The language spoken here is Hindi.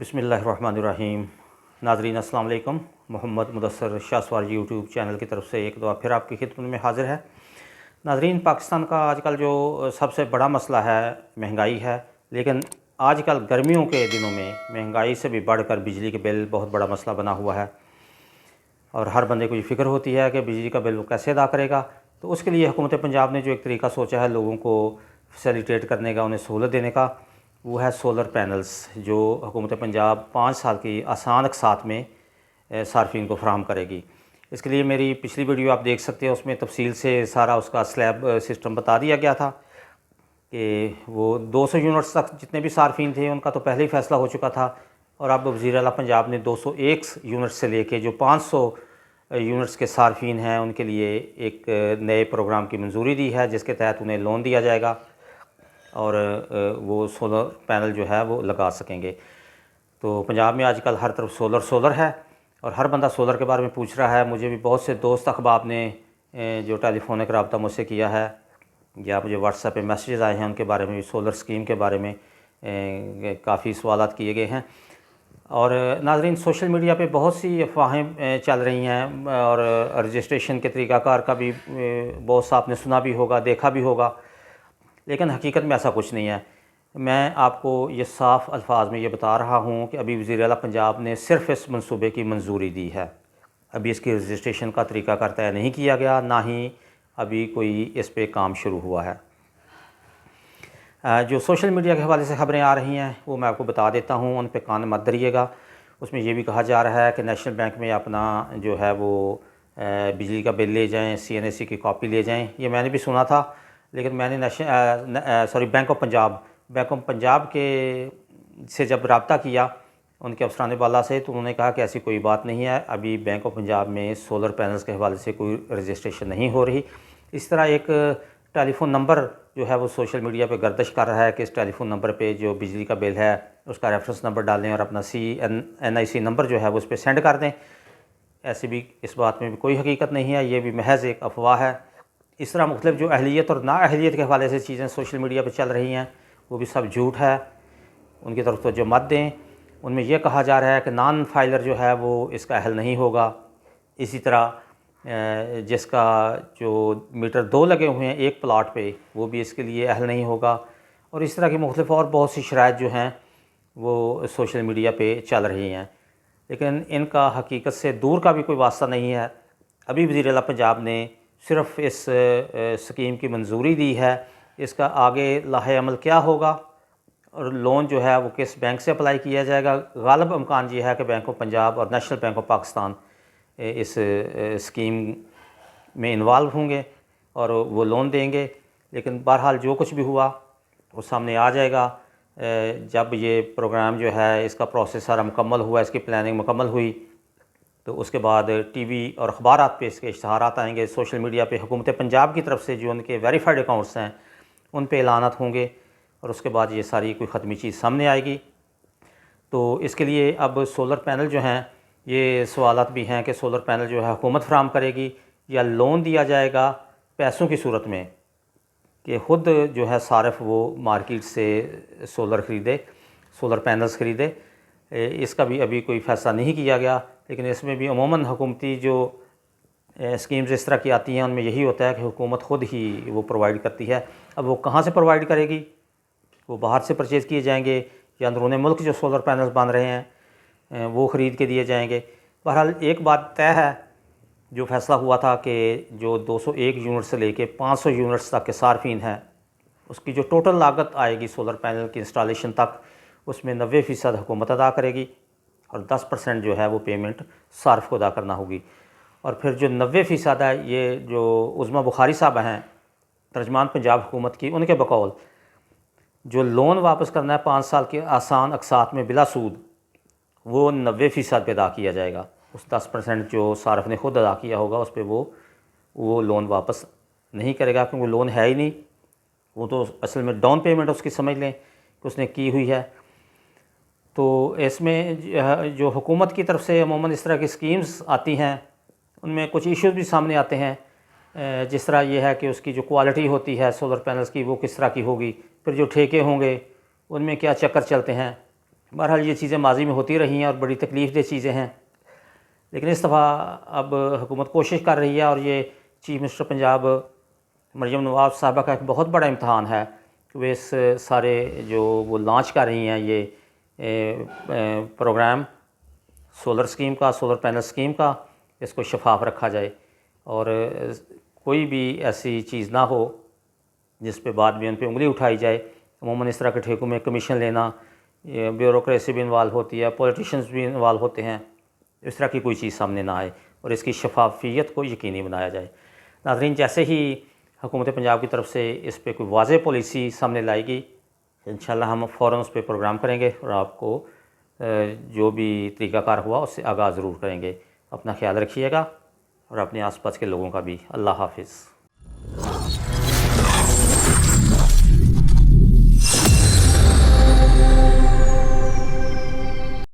बिस्मिल्लाहिर्रहमानिर्रहीम। नाज़रीन अस्सलाम वालेकुम। मोहम्मद मुदस्सर शाहसवार यूट्यूब चैनल की तरफ से एक दफ़ा फिर आपकी खिदमत में हाज़िर है। नाज़रीन, पाकिस्तान का आजकल जो सबसे बड़ा मसला है महंगाई है, लेकिन आजकल गर्मियों के दिनों में महंगाई से भी बढ़कर बिजली के बिल बहुत बड़ा मसला बना हुआ है और हर बंदे को ये फ़िक्र होती है कि बिजली का बिल वो कैसे अदा करेगा। तो उसके लिए हुकूमत पंजाब ने जो एक तरीका सोचा है लोगों को फैसिलिटेट करने का, उन्हें सहूलत देने का, वो है सोलर पैनल्स, जो हुकूमत पंजाब 5 साल की आसान अक़सात में सार्फिन को फ़राहम करेगी। इसके लिए मेरी पिछली वीडियो आप देख सकते हैं, उसमें तफसील से सारा उसका स्लैब सिस्टम बता दिया गया था कि वो 200 यूनिट्स तक जितने भी सार्फिन थे उनका तो पहले ही फ़ैसला हो चुका था, और अब वज़ीर आला पंजाब ने 201 यूनिट से लेके जो 500 यूनिट्स के सार्फिन हैं उनके लिए एक नए प्रोग्राम की मंजूरी दी है, जिसके तहत उन्हें लोन दिया जाएगा और वो सोलर पैनल जो है वो लगा सकेंगे। तो पंजाब में आजकल हर तरफ सोलर है और हर बंदा सोलर के बारे में पूछ रहा है। मुझे भी बहुत से दोस्त अहबाब ने जो टेलीफोनिक रब्ता मुझसे किया है या मुझे व्हाट्सएप पे मैसेजेस आए हैं, उनके बारे में भी सोलर स्कीम के बारे में काफ़ी सवालात किए गए हैं। और नाज़रीन, सोशल मीडिया पे बहुत सी अफवाहें चल रही हैं और रजिस्ट्रेशन के तरीक़ाकार का भी बहुत सा आपने सुना भी होगा, देखा भी होगा, लेकिन हकीकत में ऐसा कुछ नहीं है। मैं आपको ये साफ़ अल्फाज में ये बता रहा हूँ कि अभी वज़ीर आला पंजाब ने सिर्फ़ इस मंसूबे की मंजूरी दी है। अभी इसकी रजिस्ट्रेशन का तरीक़ाकार तय नहीं किया गया, ना ही अभी कोई इस पे काम शुरू हुआ है। जो सोशल मीडिया के हवाले से ख़बरें आ रही हैं वो मैं आपको बता देता हूँ, उन पे कान मत धरिएगा। उसमें ये भी कहा जा रहा है कि नेशनल बैंक में अपना जो है वो बिजली का बिल ले जाएँ, CNSE की कॉपी ले जाएँ। ये मैंने भी सुना था, लेकिन मैंने बैंक ऑफ पंजाब के से जब रब्ता किया उनके अफसरान बाला से, तो उन्होंने कहा कि ऐसी कोई बात नहीं है, अभी बैंक ऑफ पंजाब में सोलर पैनल्स के हवाले से कोई रजिस्ट्रेशन नहीं हो रही। इस तरह एक टेलीफ़ोन नंबर जो है वो सोशल मीडिया पे गर्दिश कर रहा है कि इस टेलीफ़ोन नंबर पे जो बिजली का बिल है उसका रेफरेंस नंबर डालें और अपना NIC नंबर जो है वो उस पर सेंड कर दें। ऐसी भी इस बात में भी कोई हकीकत नहीं है, ये भी महज एक अफवाह है। इस तरह मुख्तलिफ जो अहलियत और नाअहलियत के हवाले से चीज़ें सोशल मीडिया पर चल रही हैं वो भी सब झूठ है, उनकी तरफ तो जो मत दें। उनमें यह कहा जा रहा है कि नॉन फाइलर जो है वो इसका अहल नहीं होगा। इसी तरह जिसका जो मीटर 2 लगे हुए हैं एक प्लाट पे, वो भी इसके लिए अहल नहीं होगा। और इस तरह की मुख्तलिफ और बहुत सी शराइत जो हैं वो सोशल मीडिया पे चल रही हैं, लेकिन इनका हकीकत से दूर का भी कोई वास्ता नहीं है। अभी वज़ीर आला पंजाब ने सिर्फ़ इस स्कीम की मंजूरी दी है, इसका आगे लाहे अमल क्या होगा और लोन जो है वो किस बैंक से अप्लाई किया जाएगा, गालिब इम्कान ये है कि बैंक ऑफ पंजाब और नेशनल बैंक ऑफ पाकिस्तान इस स्कीम में इन्वॉल्व होंगे और वो लोन देंगे। लेकिन बहरहाल जो कुछ भी हुआ वो सामने आ जाएगा जब ये प्रोग्राम जो है इसका प्रोसेस सारा मुकम्मल हुआ, इसकी प्लानिंग मुकम्मल हुई, तो उसके बाद TV और अखबारात पे इसके इश्तहारात आएंगे। सोशल मीडिया पे हुकूमत पंजाब की तरफ से जो उनके वेरीफाइड अकाउंट्स हैं उन पे ऐलानात होंगे और उसके बाद ये सारी कोई ख़त्मी चीज़ सामने आएगी। तो इसके लिए अब सोलर पैनल जो हैं, ये सवालात भी हैं कि सोलर पैनल जो है हुकूमत फ़राहम करेगी या लोन दिया जाएगा पैसों की सूरत में कि ख़ुद जो है सारिफ वो मार्केट से सोलर ख़रीदे, सोलर पैनल्स ख़रीदे। इसका भी अभी कोई फ़ैसला नहीं किया गया, लेकिन इसमें भी अमूमन हुकूमती जो स्कीम्स इस तरह की आती हैं उनमें यही होता है कि हुकूमत ख़ुद ही वो प्रोवाइड करती है। अब वो कहाँ से प्रोवाइड करेगी, वो बाहर से परचेज़ किए जाएंगे या अंदरूनी मुल्क जो सोलर पैनल्स बन रहे हैं वो ख़रीद के दिए जाएंगे। बहरहाल एक बात तय है, जो फ़ैसला हुआ था कि जो 201 यूनिट से लेके 500 यूनिट्स तक के सार्फिन हैं उसकी जो टोटल लागत आएगी सोलर पैनल की इंस्टॉलेशन तक, उसमें 90% हुकूमत अदा करेगी और 10% जो है वो पेमेंट सार्फ को अदा करना होगी। और फिर जो 90% है, ये जो उज़मा बुखारी साहब हैं तर्जमान पंजाब हुकूमत की, उनके बकौल जो लोन वापस करना है 5 साल के आसान अक़सात में बिला सूद, वो 90% पे अदा किया जाएगा। उस 10% जो सार्फ ने ख़ुद अदा किया होगा उस पर वो लोन वापस नहीं करेगा, क्योंकि वो लोन है ही नहीं, वो तो असल में डाउन पेमेंट उसकी समझ लें कि उसने की हुई है। तो इसमें जो हुकूमत की तरफ से अमूमन इस तरह की स्कीम्स आती हैं उनमें कुछ इश्यूज़ भी सामने आते हैं। जिस तरह ये है कि उसकी जो क्वालिटी होती है सोलर पैनल्स की वो किस तरह की होगी, फिर जो ठेके होंगे उनमें क्या चक्कर चलते हैं, बहरहाल ये चीज़ें माजी में होती रही हैं और बड़ी तकलीफ़ दह चीज़ें हैं, लेकिन इस दफ़ा अब हुकूमत कोशिश कर रही है और ये चीफ़ मिनिस्टर पंजाब मरियम नवाज़ साहबा का एक बहुत बड़ा इम्तहान है कि वे इस सारे जो वो लॉन्च कर रही हैं ये प्रोग्राम सोलर स्कीम का, सोलर पैनल स्कीम का, इसको शफाफ रखा जाए और कोई भी ऐसी चीज़ ना हो जिस पे बाद में उन पर उंगली उठाई जाए। अमूमन इस तरह के ठेकों में कमीशन लेना, ब्यूरोक्रेसी भी इन्वॉल्व होती है, पॉलिटिशियंस भी इन्वॉल्व होते हैं, इस तरह की कोई चीज़ सामने ना आए और इसकी शफाफियत को यकीनी बनाया जाए। नाज़रीन, जैसे ही हुकूमत पंजाब की तरफ से इस पर कोई वाज़ेह पॉलिसी सामने लाएगी, इंशाल्लाह हम फ़ौरन उस पर प्रोग्राम करेंगे और आपको जो भी तरीक़ाकार हुआ उससे आगाह ज़रूर करेंगे। अपना ख्याल रखिएगा और अपने आस पास के लोगों का भी। अल्लाह हाफ़िज़।